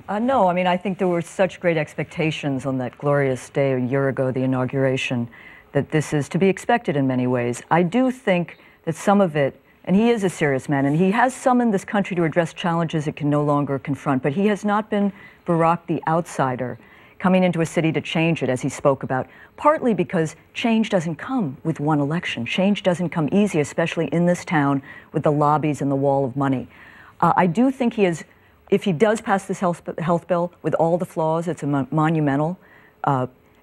No, I mean, I think there were such great expectations on that glorious day a year ago, the inauguration, that this is to be expected in many ways. I do think that some of it, and he is a serious man, and he has summoned this country to address challenges it can no longer confront, but he has not been Barack the outsider, coming into a city to change it, as he spoke about, partly because change doesn't come with one election. Change doesn't come easy, especially in this town with the lobbies and the wall of money. I do think he is, if he does pass this health bill with all the flaws, it's a monumental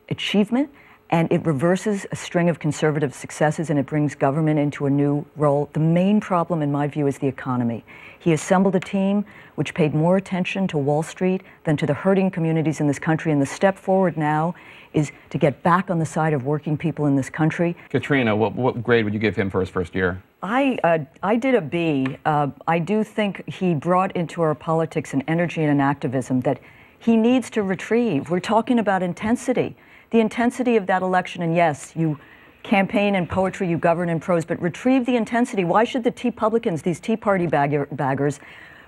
achievement, and it reverses a string of conservative successes and it brings government into a new role. The main problem, in my view, is the economy. He assembled a team which paid more attention to Wall Street than to the hurting communities in this country, and the step forward now is to get back on the side of working people in this country. Katrina, what grade would you give him for his first year? I did a B. I do think he brought into our politics an energy and an activism that he needs to retrieve. We're talking about intensity. The intensity of that election, and yes, you campaign in poetry, you govern in prose, but retrieve the intensity. Why should the Tea Publicans, these Tea Party baggers,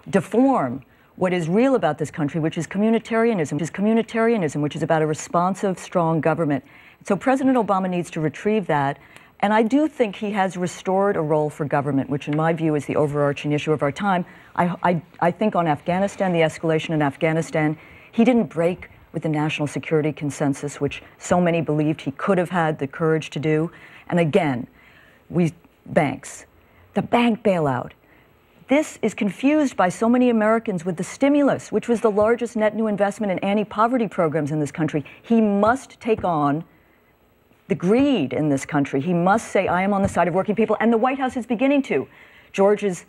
deform what is real about this country, which is communitarianism, which is about a responsive, strong government? So President Obama needs to retrieve that, and I do think he has restored a role for government, which in my view is the overarching issue of our time. I think on Afghanistan, the escalation in Afghanistan, he didn't break with the national security consensus, which so many believed he could have had the courage to do. And again, banks, the bank bailout. This is confused by so many Americans with the stimulus, which was the largest net new investment in anti-poverty programs in this country. He must take on the greed in this country. He must say, I am on the side of working people, and the White House is beginning to. George is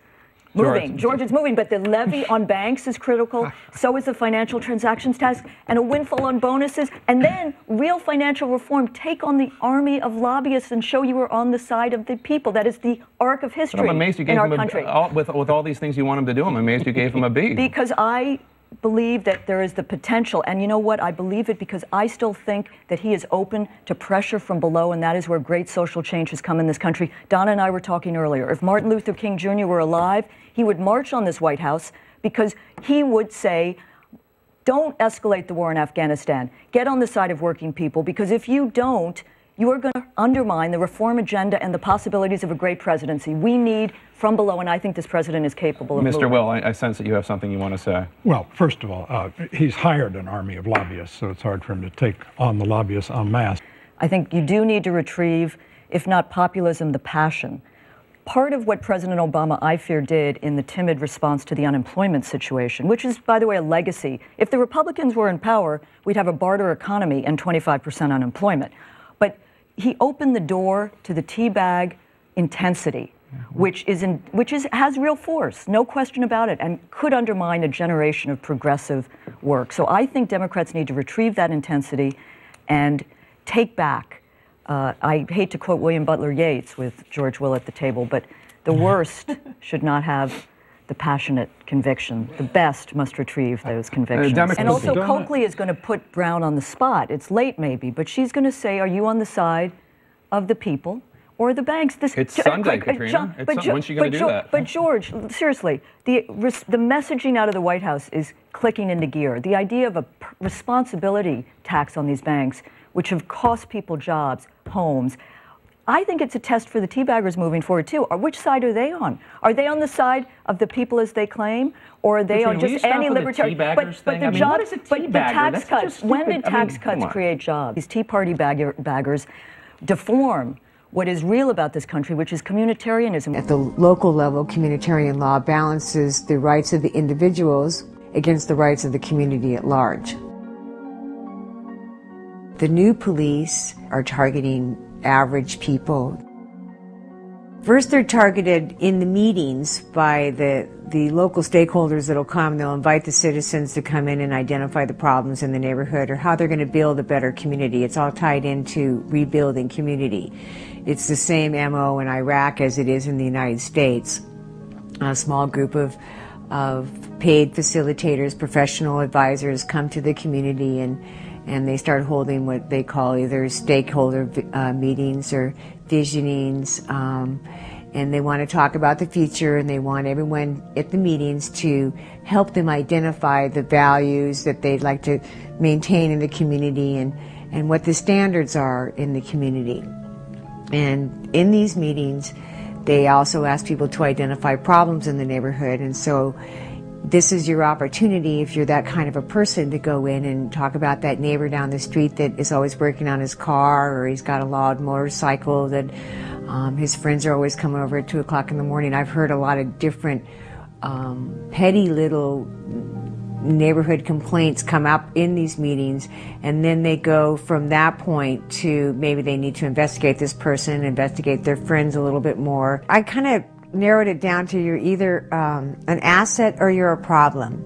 moving, but the levy on banks is critical. So is the financial transactions tax, and a windfall on bonuses, and then real financial reform. Take on the army of lobbyists and show you are on the side of the people. That is the arc of history I'm amazed you gave in our him country. With all these things you want him to do, I'm amazed you gave him a B. Because I believe that there is the potential, and you know what, I believe it because I still think that he is open to pressure from below, and that is where great social change has come in this country. Donna and I were talking earlier. If Martin Luther King Jr. were alive, he would march on this White House because he would say, don't escalate the war in Afghanistan. Get on the side of working people, because if you don't, you are going to undermine the reform agenda and the possibilities of a great presidency. We need from below, and I think this president is capable of Mr. moving. Will, I sense that you have something you want to say. Well, first of all, he's hired an army of lobbyists, so it's hard for him to take on the lobbyists en masse. I think you do need to retrieve, if not populism, the passion. Part of what President Obama, I fear, did in the timid response to the unemployment situation, which is, by the way, a legacy. If the Republicans were in power, we'd have a barter economy and 25% unemployment. But he opened the door to the teabag intensity, which has real force, no question about it, and could undermine a generation of progressive work. So I think Democrats need to retrieve that intensity and take back. I hate to quote William Butler Yeats with George Will at the table, but the worst should not have the passionate conviction. The best must retrieve those convictions. And also Coakley is going to put Brown on the spot. It's late maybe, but she's going to say, are you on the side of the people or the banks? It's Sunday, Katrina. When's she going to do that? But George, seriously, the messaging out of the White House is clicking into gear. The idea of a responsibility tax on these banks, which have cost people jobs, homes, I think it's a test for the teabaggers moving forward, too. Which side are they on? Are they on the side of the people as they claim, or are they on just anti-libertarian? But the jobs, but the tax cuts, when did tax cuts create jobs? These Tea Party baggers deform what is real about this country, which is communitarianism. At the local level, communitarian law balances the rights of the individuals against the rights of the community at large. The new police are targeting average people. First, they're targeted in the meetings by the local stakeholders that'll come. They'll invite the citizens to come in and identify the problems in the neighborhood or how they're going to build a better community. It's all tied into rebuilding community. It's the same MO in Iraq as it is in the United States. A small group of paid facilitators, professional advisors come to the community and they start holding what they call either stakeholder meetings or visionings, and they want to talk about the future, and they want everyone at the meetings to help them identify the values that they'd like to maintain in the community and what the standards are in the community. And in these meetings, they also ask people to identify problems in the neighborhood, and so this is your opportunity, if you're that kind of a person, to go in and talk about that neighbor down the street that is always working on his car, or he's got a loud motorcycle that his friends are always coming over at 2 o'clock in the morning. I've heard a lot of different petty little neighborhood complaints come up in these meetings, and then they go from that point to maybe they need to investigate this person, investigate their friends a little bit more. I kind of narrowed it down to you're either an asset or you're a problem.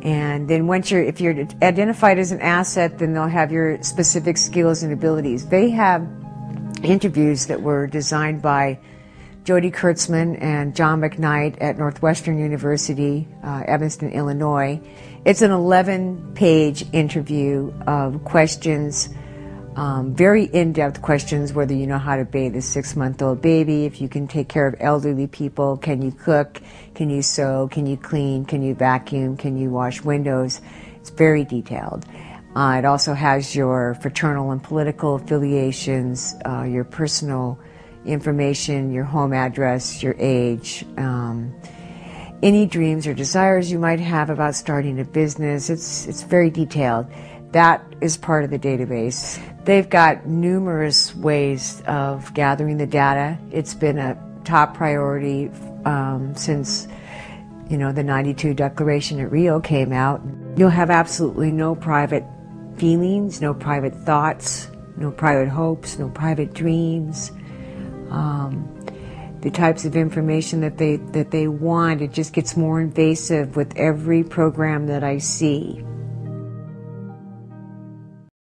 And then if you're identified as an asset, then they'll have your specific skills and abilities. They have interviews that were designed by Jody Kurtzman and John McKnight at Northwestern University, Evanston, Illinois. It's an 11-page interview of questions, very in-depth questions, whether you know how to bathe a 6-month-old baby, if you can take care of elderly people, can you cook, can you sew, can you clean, can you vacuum, can you wash windows. It's very detailed. It also has your fraternal and political affiliations, your personal information, your home address, your age, any dreams or desires you might have about starting a business. It's very detailed. That is part of the database. They've got numerous ways of gathering the data. It's been a top priority since, the 92 Declaration at Rio came out. You'll have absolutely no private feelings, no private thoughts, no private hopes, no private dreams. The types of information that they want, it just gets more invasive with every program that I see.